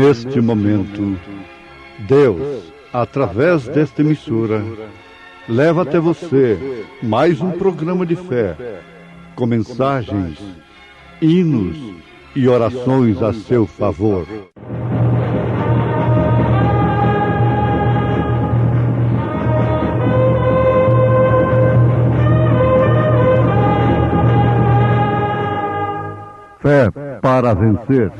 neste momento, Deus, através desta emissora, leva até você mais um programa de fé, com mensagens, hinos e orações a seu favor. Fé para vencer.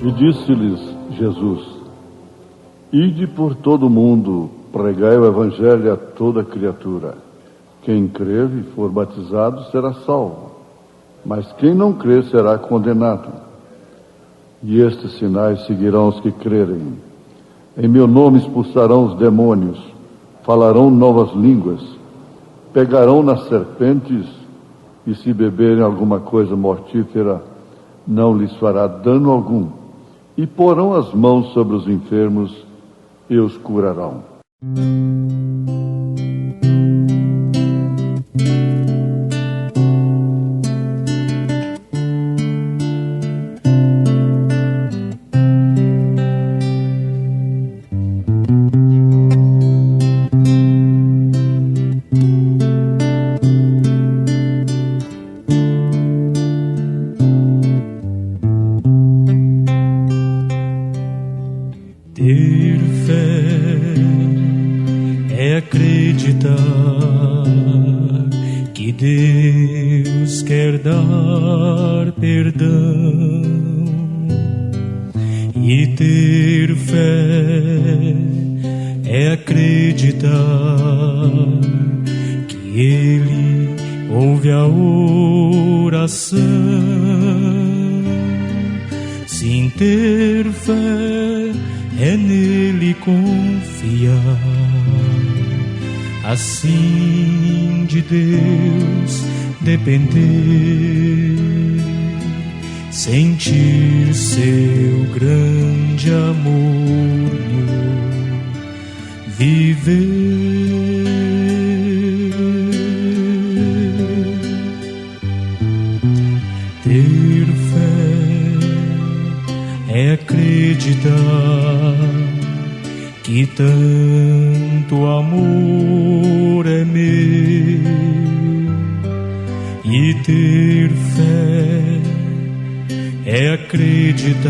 E disse-lhes Jesus: Ide por todo o mundo, pregai o Evangelho a toda criatura. Quem crer e for batizado será salvo, mas quem não crer será condenado. E estes sinais seguirão os que crerem. Em meu nome expulsarão os demônios, falarão novas línguas, pegarão nas serpentes, e se beberem alguma coisa mortífera, não lhes fará dano algum. E porão as mãos sobre os enfermos e os curarão. Ter fé é acreditar que Deus quer dar perdão, e ter fé é acreditar que Ele ouve a oração. Sim, ter fé é nele confiar, assim de Deus depender, sentir seu grande amor no viver. Ter fé é acreditar que tanto amor é meu, e ter fé é acreditar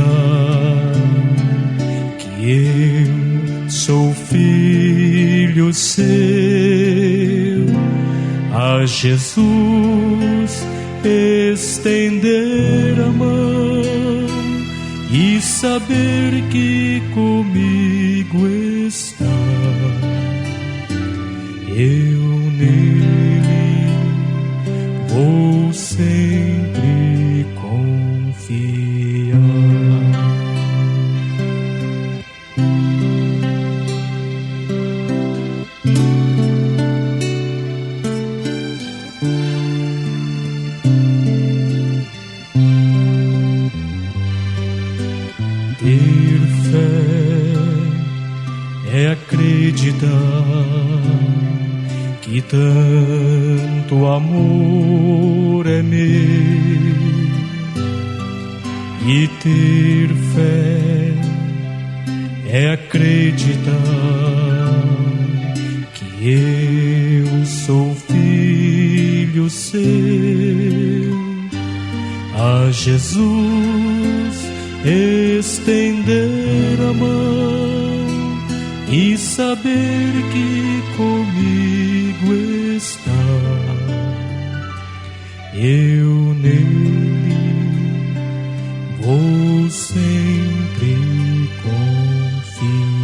que eu sou filho seu. A Jesus estender a mão e saber que comigo está, eu nele vou sempre confiar. Ter fé é acreditar que tanto amor é meu, e ter fé é acreditar que eu sou filho seu. A Jesus estender a mão e saber que comigo está, eu nele vou sempre confiar.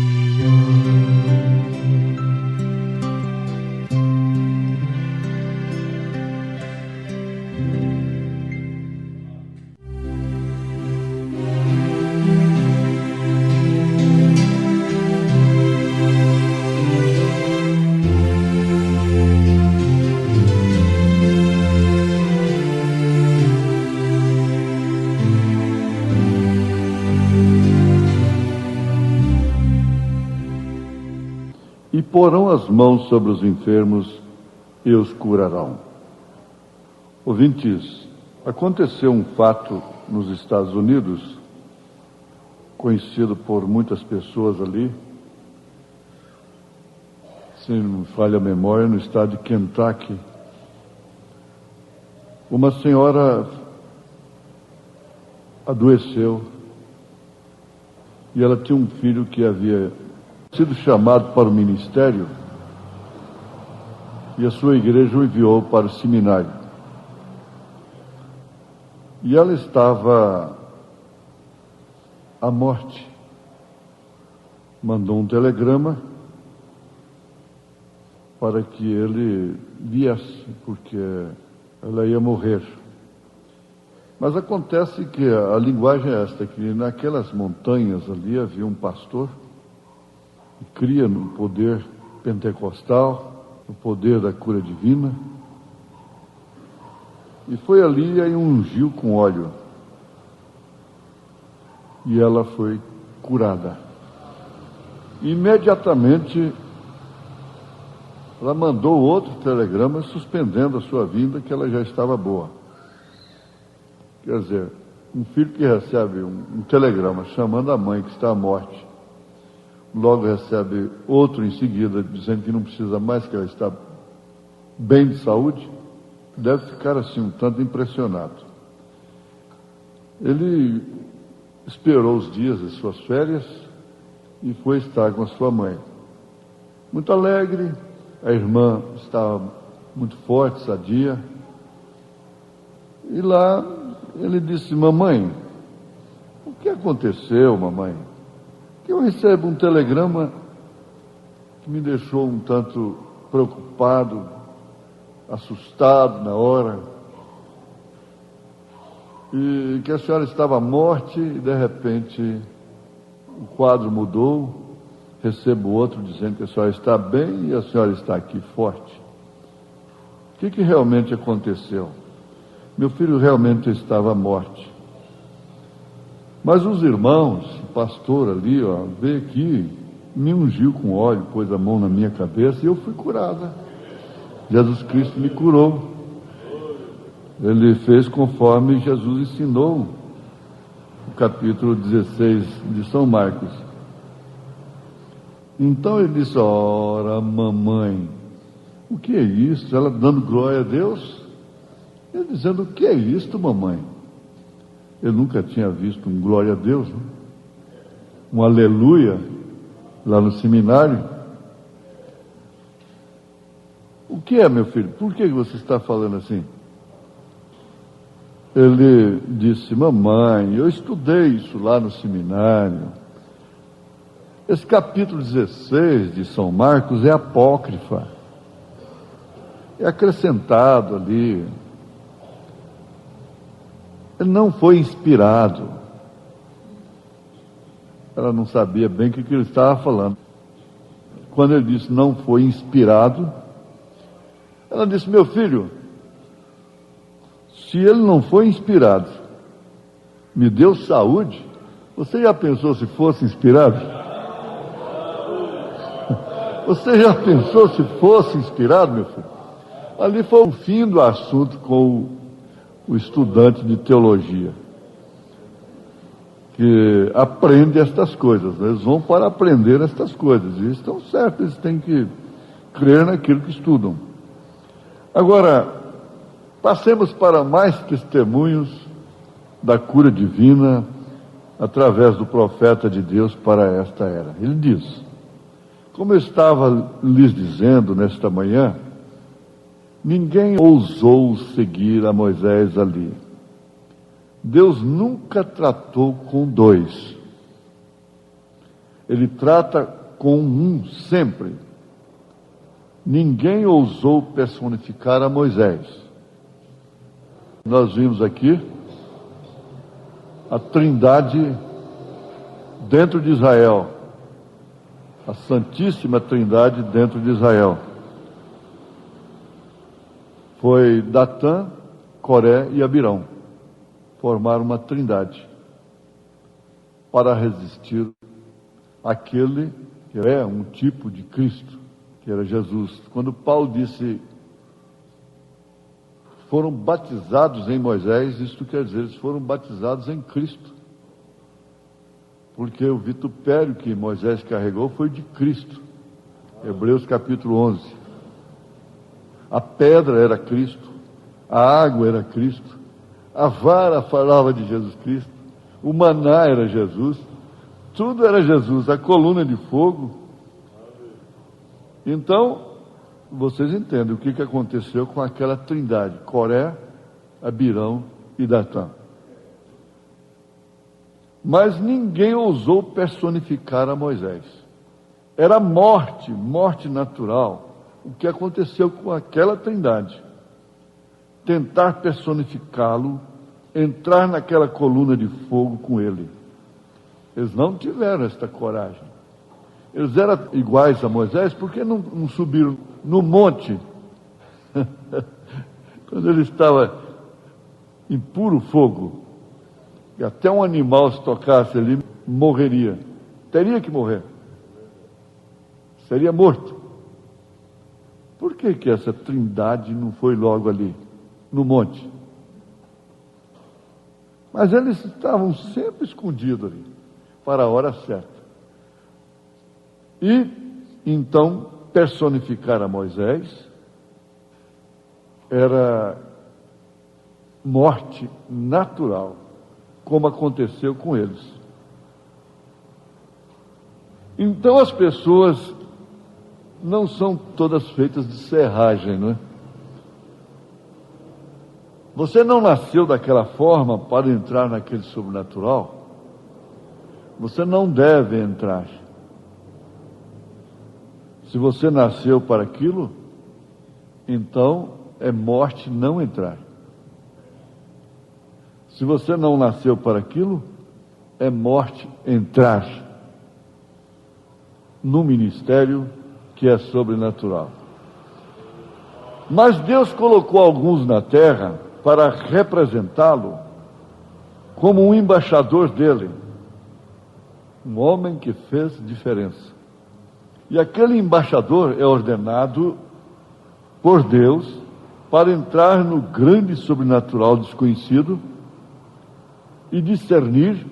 E porão as mãos sobre os enfermos e os curarão. Ouvintes, aconteceu um fato nos Estados Unidos, conhecido por muitas pessoas ali, se não me falha a memória, no estado de Kentucky. Uma senhora adoeceu e ela tinha um filho que havia sido chamado para o ministério e a sua igreja o enviou para o seminário. E ela estava à morte. Mandou um telegrama para que ele viesse, porque ela ia morrer. Mas acontece que a linguagem é esta, que naquelas montanhas ali havia um pastor que cria no poder pentecostal, no poder da cura divina, e foi ali e ungiu com óleo, e ela foi curada. Imediatamente ela mandou outro telegrama suspendendo a sua vinda, que ela já estava boa. Quer dizer, um filho que recebe um telegrama chamando a mãe que está à morte, logo recebe outro em seguida, dizendo que não precisa mais, que ela está bem de saúde, deve ficar assim um tanto impressionado. Ele esperou os dias de suas férias e foi estar com a sua mãe. Muito alegre, a irmã estava muito forte, sadia. E lá ele disse: mamãe, o que aconteceu, mamãe? Que eu recebo um telegrama que me deixou um tanto preocupado, assustado na hora, e que a senhora estava à morte e de repente o quadro mudou, recebo outro dizendo que a senhora está bem e a senhora está aqui forte. O que realmente aconteceu? Meu filho realmente estava à morte. Mas os irmãos, o pastor ali, veio aqui, me ungiu com óleo, pôs a mão na minha cabeça e eu fui curada. Jesus Cristo me curou. Ele fez conforme Jesus ensinou, no capítulo 16 de São Marcos. Então ele disse: ora, mamãe, o que é isso? Ela dando glória a Deus. Ele dizendo: o que é isto, mamãe? Eu nunca tinha visto um glória a Deus, né? Um aleluia, lá no seminário. O que é, meu filho? Por que você está falando assim? Ele disse: mamãe, eu estudei isso lá no seminário. Esse capítulo 16 de São Marcos é apócrifa. É acrescentado ali. Ele não foi inspirado. Ela não sabia bem o que ele estava falando. Quando ele disse não foi inspirado, ela disse: meu filho, se ele não foi inspirado, me deu saúde, você já pensou se fosse inspirado? Você já pensou se fosse inspirado, meu filho? Ali foi o fim do assunto com o estudante de teologia, que aprende estas coisas, né? Eles vão para aprender estas coisas, e estão certos, eles têm que crer naquilo que estudam. Agora, passemos para mais testemunhos da cura divina através do profeta de Deus para esta era. Ele diz: como eu estava lhes dizendo nesta manhã, Ninguém ousou seguir a Moisés ali. Deus nunca tratou com dois. Ele trata com um sempre. Ninguém ousou personificar a Moisés. Nós vimos aqui a Trindade dentro de Israel, a Santíssima Trindade dentro de Israel. Foi Datã, Coré e Abirão. Formaram uma trindade para resistir àquele que é um tipo de Cristo, que era Jesus. Quando Paulo disse, foram batizados em Moisés, isto quer dizer, eles foram batizados em Cristo. Porque o vitupério que Moisés carregou foi de Cristo. Hebreus capítulo 11. A pedra era Cristo, a água era Cristo, a vara falava de Jesus Cristo, o maná era Jesus, tudo era Jesus, a coluna de fogo. Então, vocês entendem o que aconteceu com aquela trindade, Coré, Abirão e Datã. Mas ninguém ousou personificar a Moisés. Era morte, morte natural, o que aconteceu com aquela trindade. Tentar personificá-lo, entrar naquela coluna de fogo com ele. Eles não tiveram esta coragem. Eles eram iguais a Moisés, por que não subiram no monte? Quando ele estava em puro fogo, e até um animal se tocasse ali, morreria. Teria que morrer. Seria morto. Por que essa trindade não foi logo ali, no monte? Mas eles estavam sempre escondidos ali, para a hora certa. E, então, personificar a Moisés era morte natural, como aconteceu com eles. Então as pessoas não são todas feitas de serragem, não é? Você não nasceu daquela forma para entrar naquele sobrenatural. Você não deve entrar. Se você nasceu para aquilo, então é morte não entrar. Se você não nasceu para aquilo, é morte entrar no ministério que é sobrenatural. Mas Deus colocou alguns na terra para representá-lo como um embaixador dele, um homem que fez diferença. E aquele embaixador é ordenado por Deus para entrar no grande sobrenatural desconhecido e discernir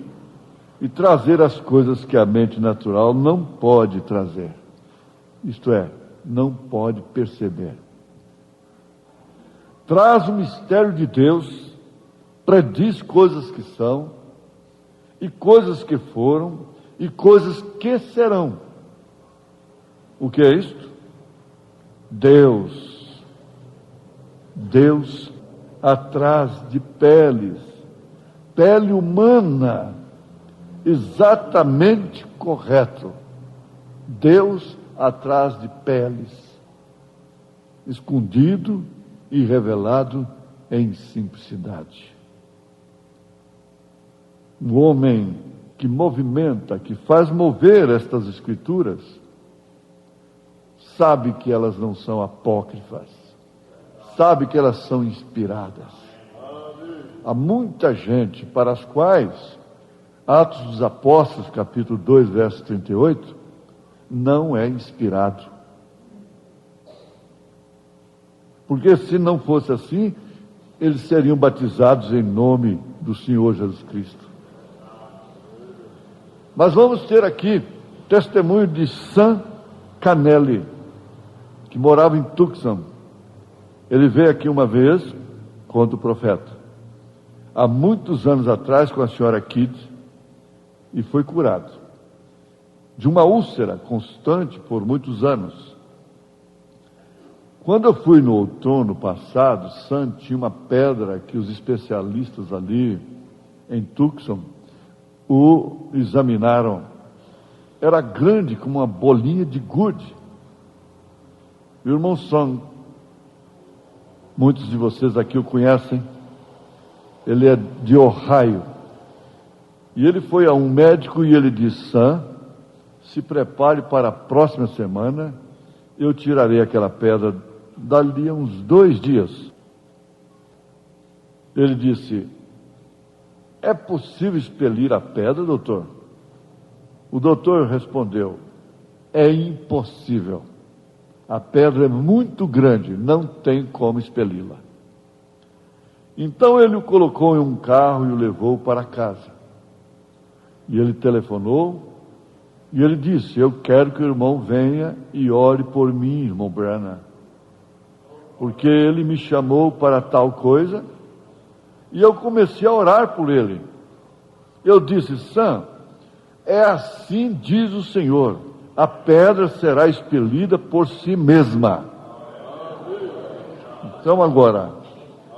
e trazer as coisas que a mente natural não pode trazer. Isto é, não pode perceber. Traz o mistério de Deus, prediz coisas que são, e coisas que foram, e coisas que serão. O que é isto? Deus atrás de peles, pele humana, exatamente correto. Deus atrás de peles, escondido e revelado em simplicidade. Um homem que movimenta, que faz mover estas escrituras, sabe que elas não são apócrifas, sabe que elas são inspiradas. Há muita gente para as quais Atos dos Apóstolos, capítulo 2, verso 38, não é inspirado. Porque se não fosse assim, eles seriam batizados em nome do Senhor Jesus Cristo. Mas vamos ter aqui testemunho de Sam Canelli, que morava em Tucson. Ele veio aqui uma vez, conta o profeta, há muitos anos atrás com a senhora Kidd, e foi curado de uma úlcera constante por muitos anos. Quando eu fui no outono passado, Sam tinha uma pedra que os especialistas ali em Tucson o examinaram. Era grande como uma bolinha de gude. O irmão Sam, muitos de vocês aqui o conhecem, ele é de Ohio. E ele foi a um médico e ele disse: Sam, se prepare para a próxima semana, eu tirarei aquela pedra dali a uns 2 dias. Ele disse: é possível expelir a pedra, doutor? O doutor respondeu: é impossível. A pedra é muito grande, não tem como expeli-la. Então ele o colocou em um carro e o levou para casa. E ele telefonou e ele disse: eu quero que o irmão venha e ore por mim, irmão Branham, porque ele me chamou para tal coisa. E eu comecei a orar por ele. Eu disse: Sam, é assim diz o Senhor, a pedra será expelida por si mesma. Então agora,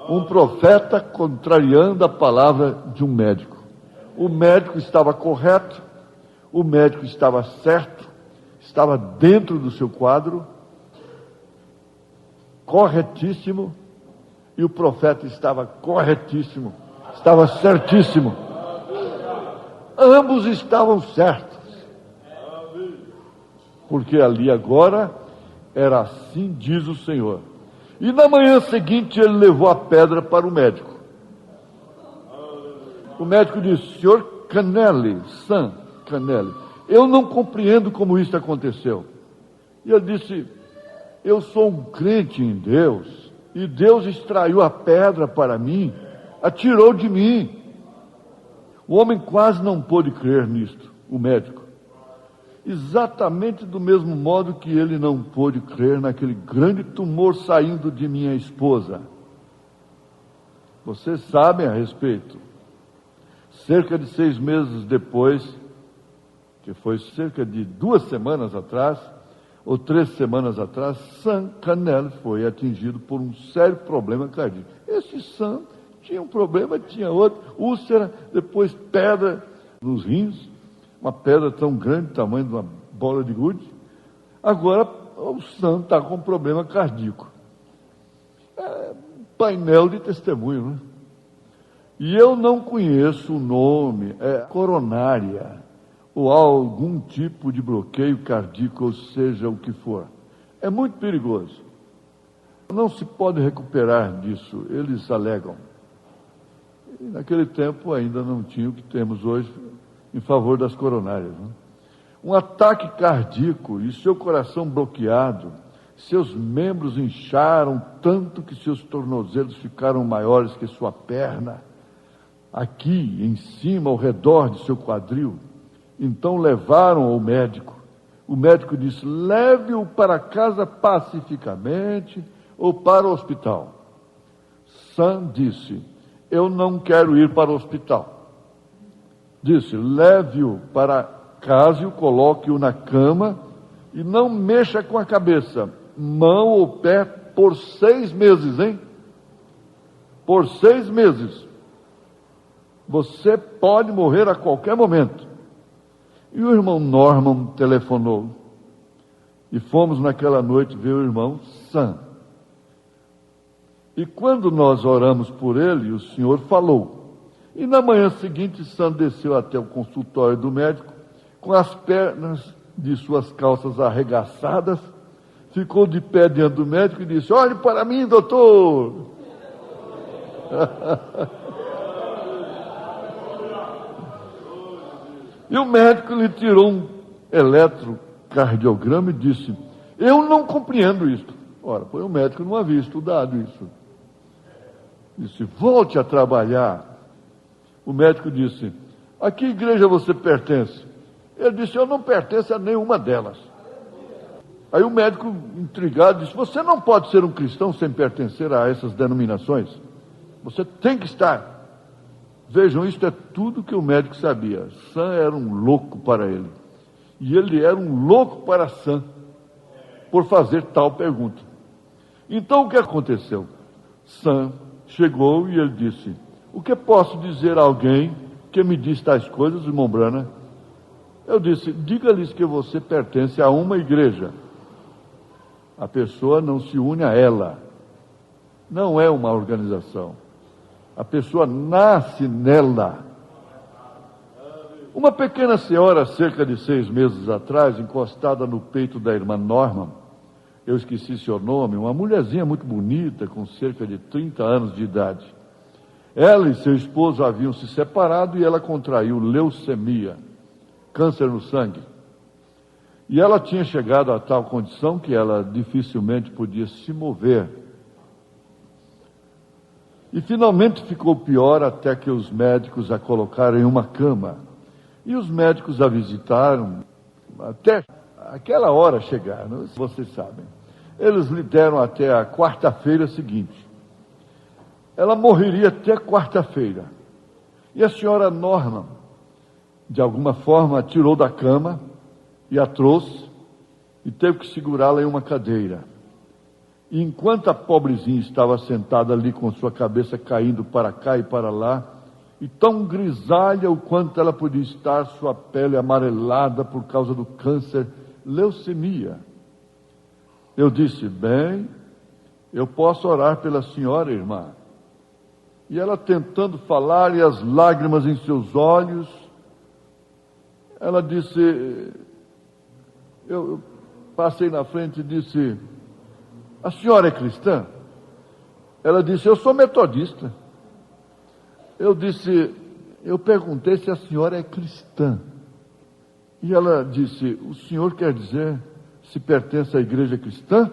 um profeta contrariando a palavra de um médico. O médico estava correto, o médico estava certo, estava dentro do seu quadro, corretíssimo, e o profeta estava corretíssimo, estava certíssimo. Ambos estavam certos. Porque ali agora era assim diz o Senhor. E na manhã seguinte ele levou a pedra para o médico. O médico disse: senhor Canelli, Sam Canelli, eu não compreendo como isso aconteceu. E ele disse: eu sou um crente em Deus, e Deus extraiu a pedra para mim, a tirou de mim. O homem quase não pôde crer nisto, o médico. Exatamente do mesmo modo que ele não pôde crer naquele grande tumor saindo de minha esposa. Vocês sabem a respeito. Cerca de 6 meses depois, que foi cerca de 2 semanas atrás, ou 3 semanas atrás, Sam Canelli foi atingido por um sério problema cardíaco. Esse Sam tinha um problema, tinha outro, úlcera, depois pedra nos rins, uma pedra tão grande, tamanho de uma bola de gude. Agora o Sam está com um problema cardíaco. É painel de testemunho, né? E eu não conheço o nome, é coronária, ou algum tipo de bloqueio cardíaco, ou seja o que for. É muito perigoso. Não se pode recuperar disso, eles alegam. E naquele tempo ainda não tinha o que temos hoje em favor das coronárias, né? Um ataque cardíaco e seu coração bloqueado, seus membros incharam tanto que seus tornozelos ficaram maiores que sua perna, aqui em cima, ao redor de seu quadril. Então levaram ao médico. O médico disse: leve-o para casa pacificamente ou para o hospital. Sam disse: eu não quero ir para o hospital. Disse: leve-o para casa e o coloque-o na cama e não mexa com a cabeça, mão ou pé por 6 meses, hein? Por 6 meses. Você pode morrer a qualquer momento. E o irmão Norman telefonou. E fomos naquela noite ver o irmão Sam. E quando nós oramos por ele, o Senhor falou. E na manhã seguinte, Sam desceu até o consultório do médico, com as pernas de suas calças arregaçadas, ficou de pé diante do médico e disse: olhe para mim, doutor. E o médico lhe tirou um eletrocardiograma e disse: eu não compreendo isso. Ora, pois o médico não havia estudado isso. Disse: volte a trabalhar. O médico disse: a que igreja você pertence? Ele disse: eu não pertenço a nenhuma delas. Aí o médico, intrigado, disse: você não pode ser um cristão sem pertencer a essas denominações. Você tem que estar. Vejam, isto é tudo que o médico sabia. Sam era um louco para ele. E ele era um louco para Sam, por fazer tal pergunta. Então o que aconteceu? Sam chegou e ele disse: o que posso dizer a alguém que me diz tais coisas, irmão Branham? Eu disse: diga-lhes que você pertence a uma igreja. A pessoa não se une a ela. Não é uma organização. A pessoa nasce nela. Uma pequena senhora, cerca de 6 meses atrás, encostada no peito da irmã Norma, eu esqueci seu nome, uma mulherzinha muito bonita, com cerca de 30 anos de idade. Ela e seu esposo haviam se separado e ela contraiu leucemia, câncer no sangue. E ela tinha chegado a tal condição que ela dificilmente podia se mover. E finalmente ficou pior até que os médicos a colocaram em uma cama. E os médicos a visitaram até aquela hora chegar, não? Vocês sabem. Eles lhe deram até a quarta-feira seguinte. Ela morreria até quarta-feira. E a senhora Norma, de alguma forma, a tirou da cama e a trouxe e teve que segurá-la em uma cadeira. E enquanto a pobrezinha estava sentada ali com sua cabeça caindo para cá e para lá, e tão grisalha o quanto ela podia estar, sua pele amarelada por causa do câncer, leucemia. Eu disse: bem, eu posso orar pela senhora, irmã. E ela tentando falar e as lágrimas em seus olhos, ela disse, eu passei na frente e disse: a senhora é cristã? Ela disse: eu sou metodista. Eu perguntei se a senhora é cristã. E ela disse: o senhor quer dizer se pertence à igreja cristã?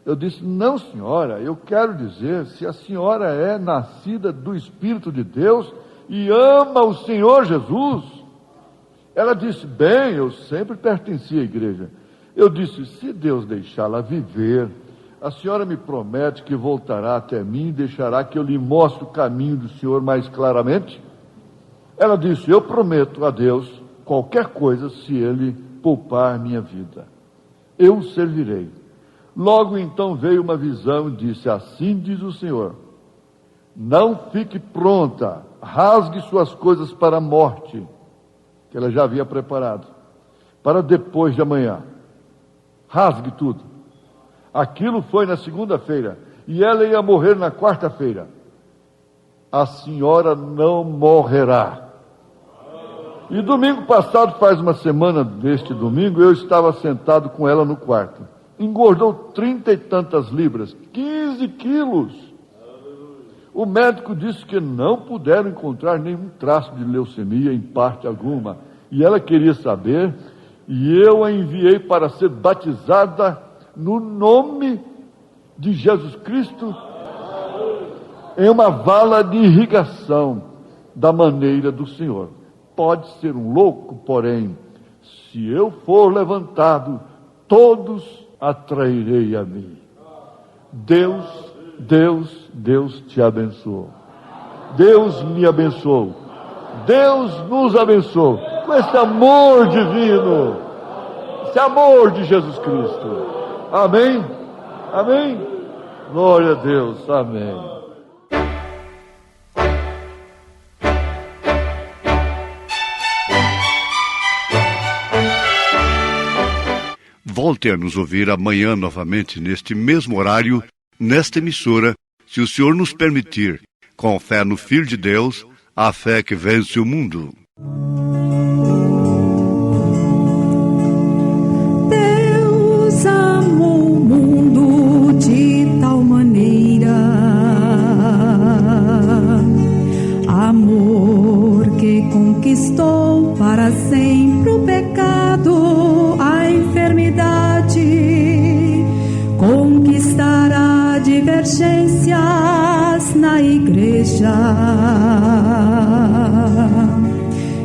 Eu disse: não, senhora, eu quero dizer se a senhora é nascida do Espírito de Deus e ama o Senhor Jesus. Ela disse: bem, eu sempre pertenci à igreja. Eu disse: se Deus deixá-la viver, a senhora me promete que voltará até mim e deixará que eu lhe mostre o caminho do Senhor mais claramente? Ela disse: eu prometo a Deus qualquer coisa se Ele poupar minha vida. Eu o servirei. Logo então veio uma visão e disse: assim diz o Senhor, não fique pronta, rasgue suas coisas para a morte, que ela já havia preparado, para depois de amanhã. Rasgue tudo. Aquilo foi na segunda-feira, e ela ia morrer na quarta-feira. A senhora não morrerá. E domingo passado, faz uma semana deste domingo, eu estava sentado com ela no quarto. Engordou 30 e tantas libras, 15 quilos. O médico disse que não puderam encontrar nenhum traço de leucemia em parte alguma. E ela queria saber, e eu a enviei para ser batizada no nome de Jesus Cristo em uma vala de irrigação da maneira do Senhor. Pode ser um louco, porém, se eu for levantado, todos atrairei a mim. Deus te abençoou. Deus me abençoou. Deus nos abençoou com esse amor divino, esse amor de Jesus Cristo. Amém? Amém? Glória a Deus. Amém. Volte a nos ouvir amanhã novamente, neste mesmo horário, nesta emissora, se o Senhor nos permitir, com fé no Filho de Deus, a fé que vence o mundo. Deus amou o mundo de tal maneira, amor que conquistou para sempre o pecado, a enfermidade, conquistará divergências na igreja,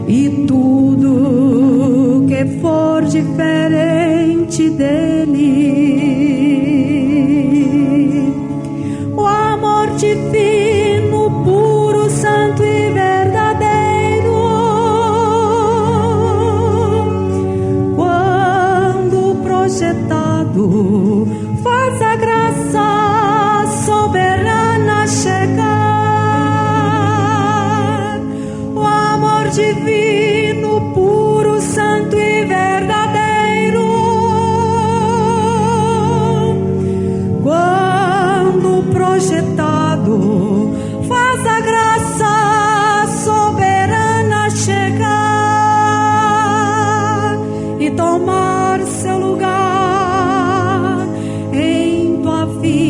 e tudo que for diferente dele, o amor divino, puro, santo e verdadeiro, quando projetado, faz a graça divino, puro, santo e verdadeiro. Quando projetado, faz a graça soberana chegar e tomar seu lugar em tua vida.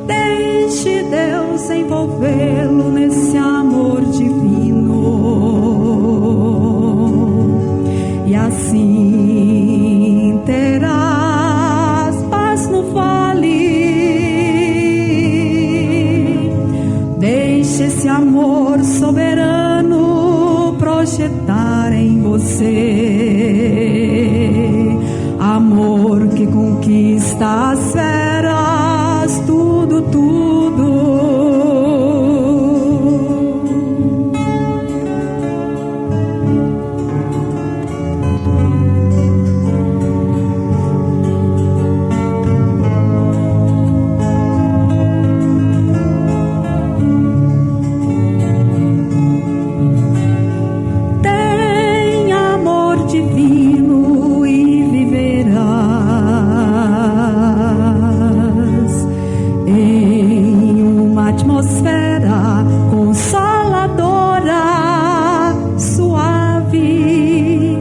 Deixe Deus envolvê-lo nesse amor divino, e assim terás paz no vale. Deixe esse amor soberano projetar em você, amor que conquista as feras, tudo, tudo. Tem amor divino e viverás em uma atmosfera consoladora, suave.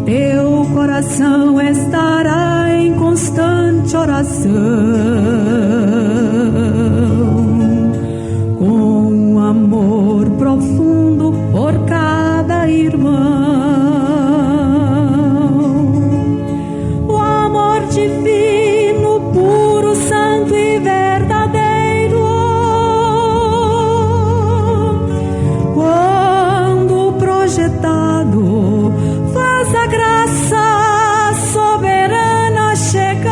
Teu coração estará em constante oração, com amor profundo por cada irmão. O amor divino, puro, santo e verdadeiro. Quando projetado, faz a graça soberana chegar.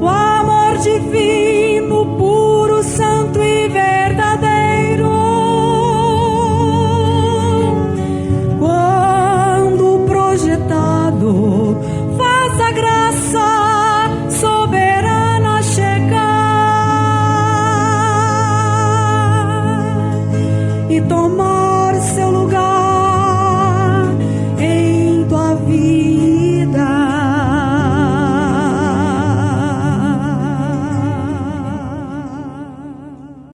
O amor divino, puro, santo e verdadeiro. Quando projetado, faz a graça soberana chegar e tomar